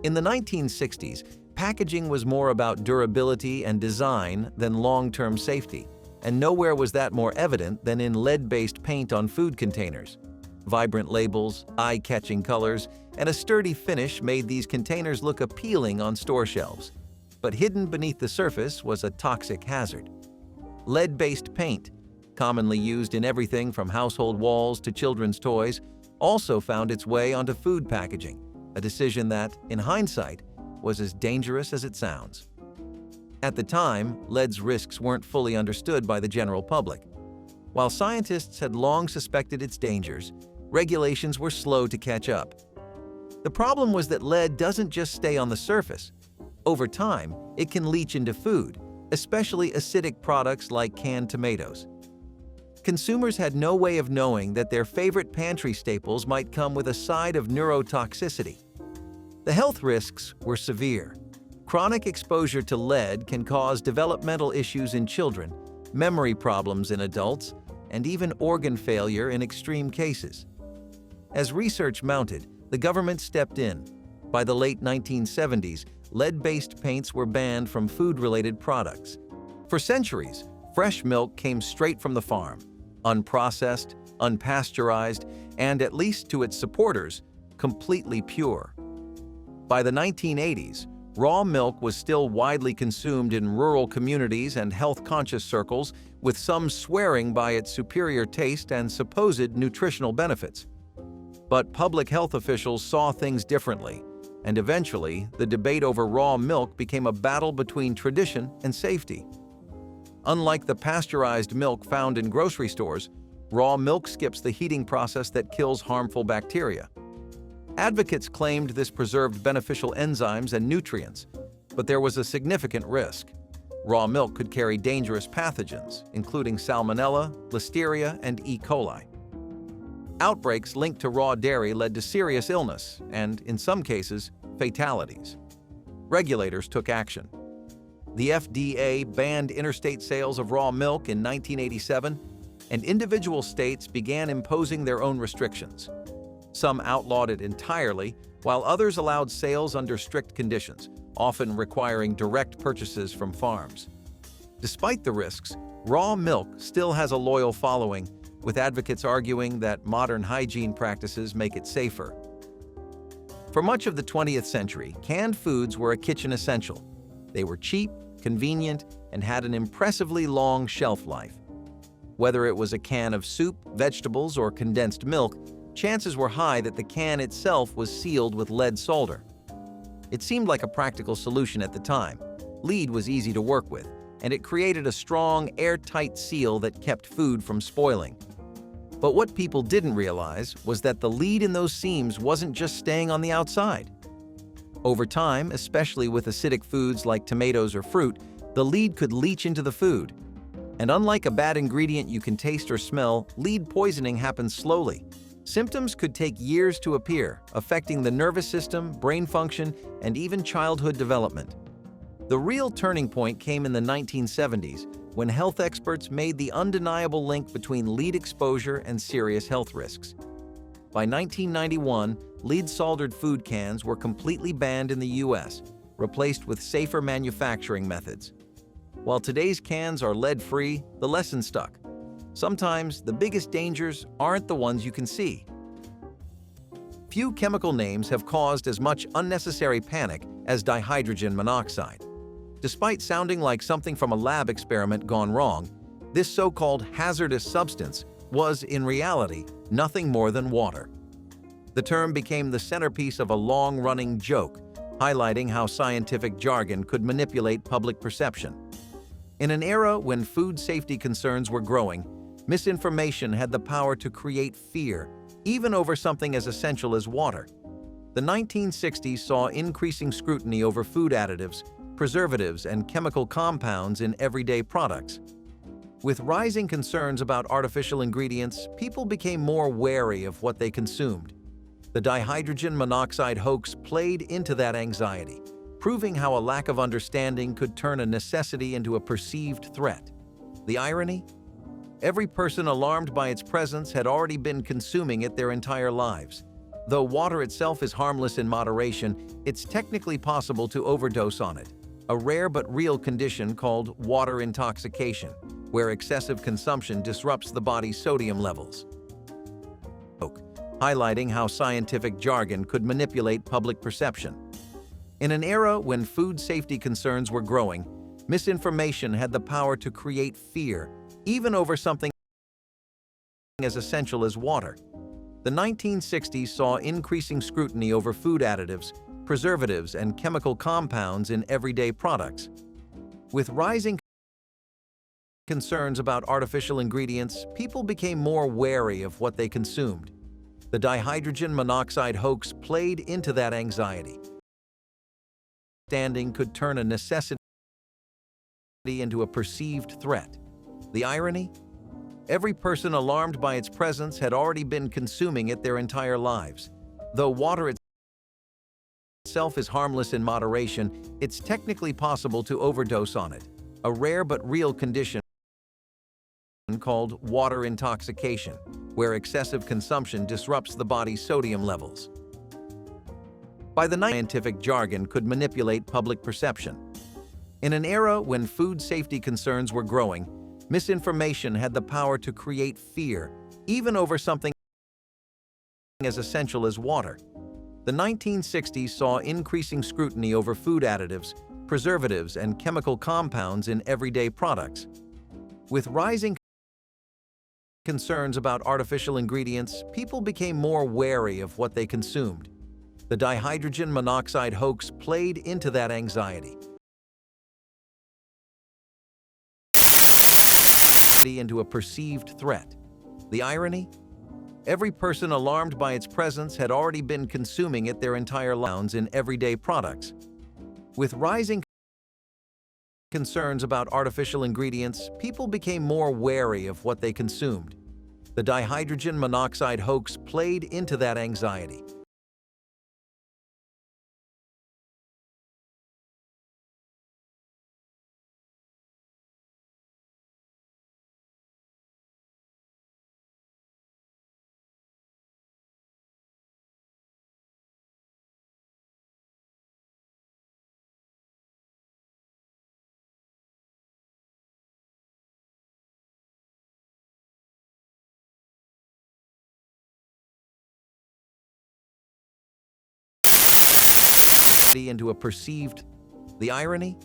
In the 1960s, packaging was more about durability and design than long-term safety, and nowhere was that more evident than in lead-based paint on food containers. Vibrant labels, eye-catching colors, and a sturdy finish made these containers look appealing on store shelves. But hidden beneath the surface was a toxic hazard. Lead-based paint, commonly used in everything from household walls to children's toys, also found its way onto food packaging, a decision that, in hindsight, was as dangerous as it sounds. At the time, lead's risks weren't fully understood by the general public. While scientists had long suspected its dangers, regulations were slow to catch up. The problem was that lead doesn't just stay on the surface. Over time, it can leach into food, especially acidic products like canned tomatoes. Consumers had no way of knowing that their favorite pantry staples might come with a side of neurotoxicity. The health risks were severe. Chronic exposure to lead can cause developmental issues in children, memory problems in adults, and even organ failure in extreme cases. As research mounted, the government stepped in. By the late 1970s, lead-based paints were banned from food-related products. For centuries, fresh milk came straight from the farm, unprocessed, unpasteurized, and, at least to its supporters, completely pure. By the 1980s, raw milk was still widely consumed in rural communities and health-conscious circles, with some swearing by its superior taste and supposed nutritional benefits. But public health officials saw things differently, and eventually, the debate over raw milk became a battle between tradition and safety. Unlike the pasteurized milk found in grocery stores, raw milk skips the heating process that kills harmful bacteria. Advocates claimed this preserved beneficial enzymes and nutrients, but there was a significant risk. Raw milk could carry dangerous pathogens, including Salmonella, Listeria, and E. coli. Outbreaks linked to raw dairy led to serious illness and, in some cases, fatalities. Regulators took action. The FDA banned interstate sales of raw milk in 1987, and individual states began imposing their own restrictions. Some outlawed it entirely, while others allowed sales under strict conditions, often requiring direct purchases from farms. Despite the risks, raw milk still has a loyal following, with advocates arguing that modern hygiene practices make it safer. For much of the 20th century, canned foods were a kitchen essential. They were cheap, convenient, and had an impressively long shelf life. Whether it was a can of soup, vegetables, or condensed milk, chances were high that the can itself was sealed with lead solder. It seemed like a practical solution at the time. Lead was easy to work with, and it created a strong, airtight seal that kept food from spoiling. But what people didn't realize was that the lead in those seams wasn't just staying on the outside. Over time, especially with acidic foods like tomatoes or fruit, the lead could leach into the food. And unlike a bad ingredient you can taste or smell, lead poisoning happens slowly. Symptoms could take years to appear, affecting the nervous system, brain function, and even childhood development. The real turning point came in the 1970s, when health experts made the undeniable link between lead exposure and serious health risks. By 1991, lead-soldered food cans were completely banned in the U.S., replaced with safer manufacturing methods. While today's cans are lead-free, the lesson stuck. Sometimes the biggest dangers aren't the ones you can see. Few chemical names have caused as much unnecessary panic as dihydrogen monoxide. Despite sounding like something from a lab experiment gone wrong, this so-called hazardous substance was, in reality, nothing more than water. The term became the centerpiece of a long-running joke, highlighting how scientific jargon could manipulate public perception. In an era when food safety concerns were growing, misinformation had the power to create fear, even over something as essential as water. The 1960s saw increasing scrutiny over food additives, preservatives, and chemical compounds in everyday products. With rising concerns about artificial ingredients, people became more wary of what they consumed. The dihydrogen monoxide hoax played into that anxiety, proving how a lack of understanding could turn a necessity into a perceived threat. The irony? Every person alarmed by its presence had already been consuming it their entire lives. Though water itself is harmless in moderation, it's technically possible to overdose on it, a rare but real condition called water intoxication, where excessive consumption disrupts the body's sodium levels. Highlighting how scientific jargon could manipulate public perception. In an era when food safety concerns were growing, misinformation had the power to create fear, even over something as essential as water. The 1960s saw increasing scrutiny over food additives, preservatives, and chemical compounds in everyday products. With rising concerns about artificial ingredients, people became more wary of what they consumed. The dihydrogen monoxide hoax played into that anxiety. Understanding could turn a necessity into a perceived threat. The irony? Every person alarmed by its presence had already been consuming it their entire lives. Though water itself is harmless in moderation, it's technically possible to overdose on it, a rare but real condition called water intoxication, where excessive consumption disrupts the body's sodium levels. By the scientific jargon could manipulate public perception. In an era when food safety concerns were growing, misinformation had the power to create fear, even over something as essential as water. The 1960s saw increasing scrutiny over food additives, preservatives, and chemical compounds in everyday products. With rising concerns about artificial ingredients, people became more wary of what they consumed. The dihydrogen monoxide hoax played into that anxiety. into a perceived threat. The irony? Every person alarmed by its presence had already been consuming it their entire lives in everyday products. With rising concerns about artificial ingredients, people became more wary of what they consumed. The dihydrogen monoxide hoax played into that anxiety. Into a perceived. The irony?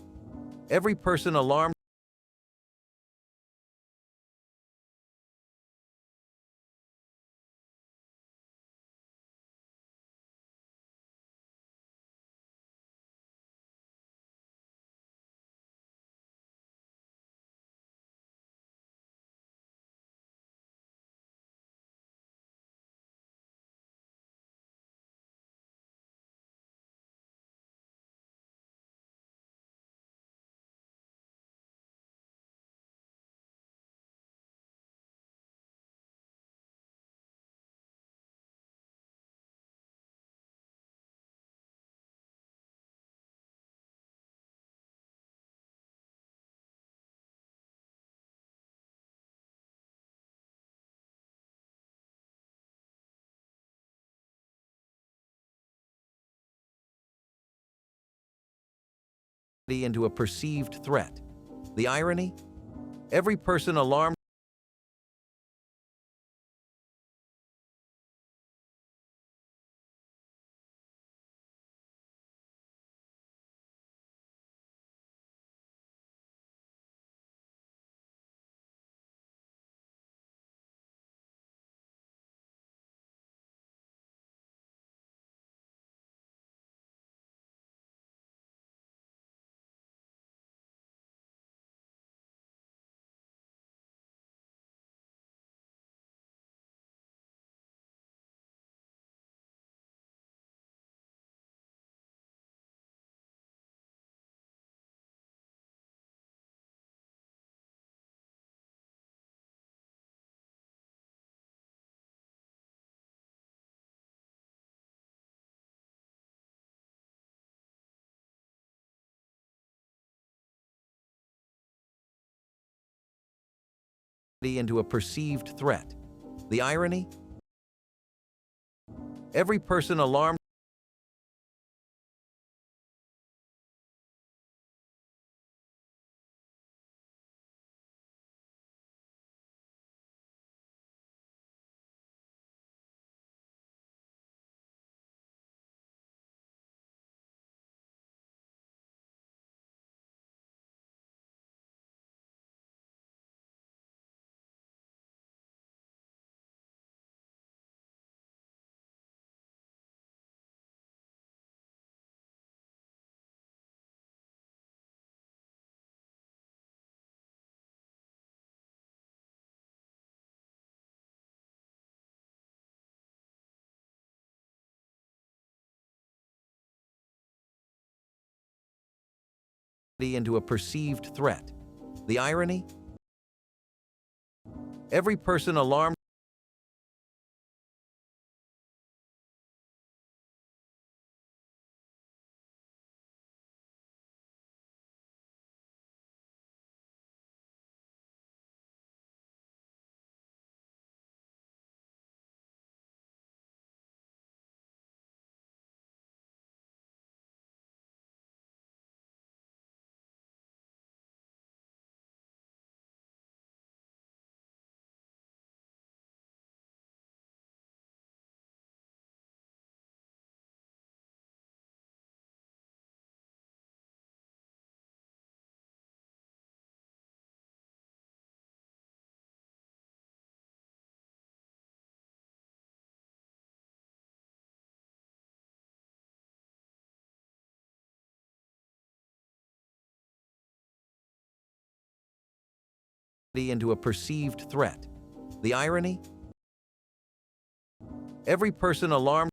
Every person alarmed into a perceived threat. The irony? Every person alarmed into a perceived threat. The irony? Every person alarmed into a perceived threat. The irony? Every person alarmed into a perceived threat. The irony? Every person alarmed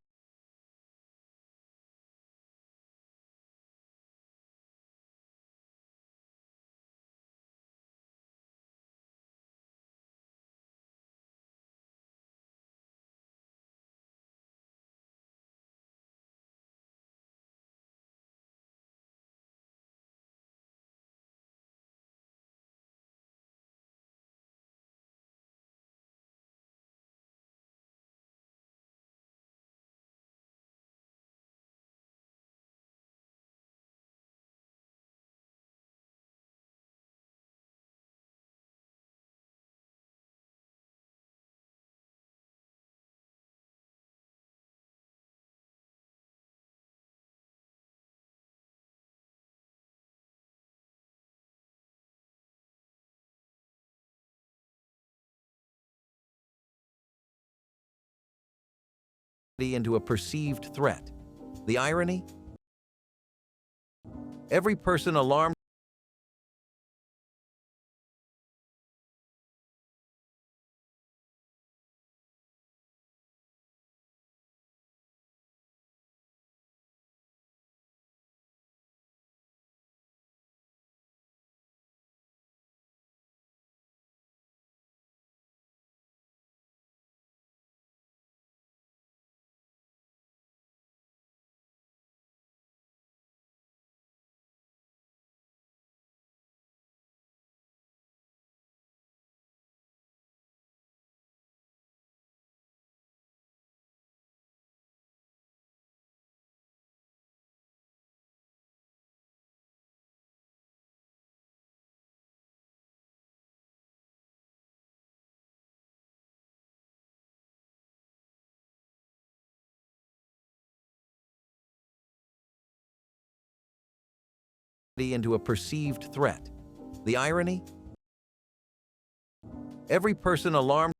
into a perceived threat. The irony? Every person alarmed into a perceived threat. The irony? Every person alarmed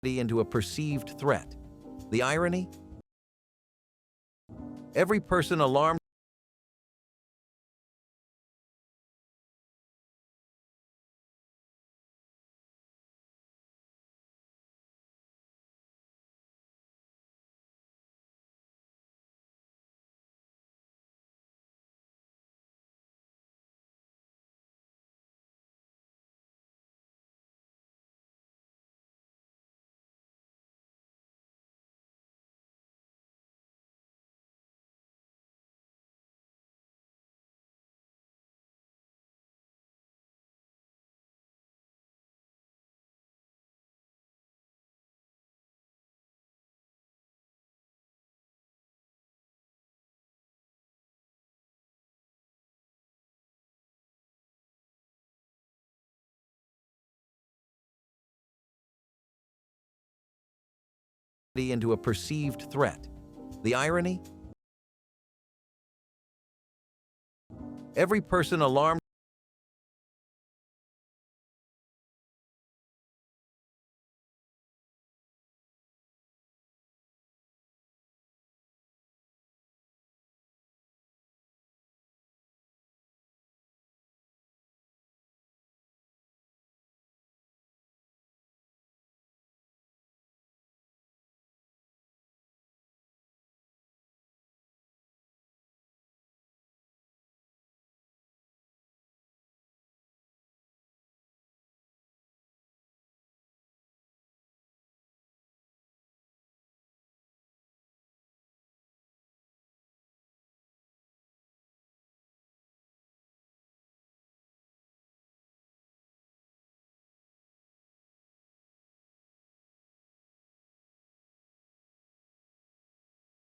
into a perceived threat. The irony? Every person alarmed into a perceived threat. The irony? Every person alarmed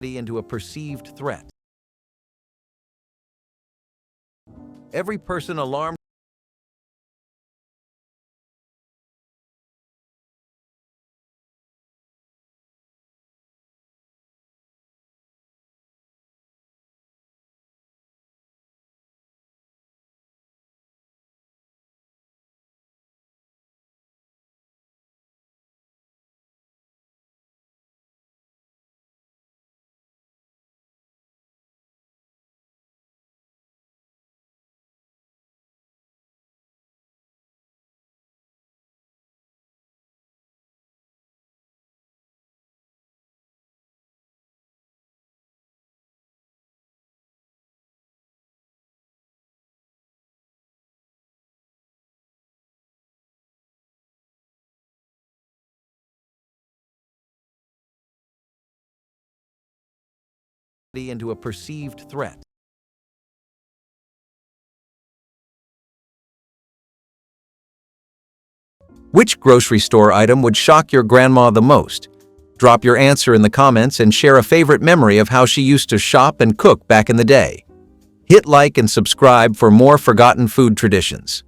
into a perceived threat. Every person alarmed into a perceived threat. Which grocery store item would shock your grandma the most? Drop your answer in the comments and share a favorite memory of how she used to shop and cook back in the day. Hit like and subscribe for more forgotten food traditions.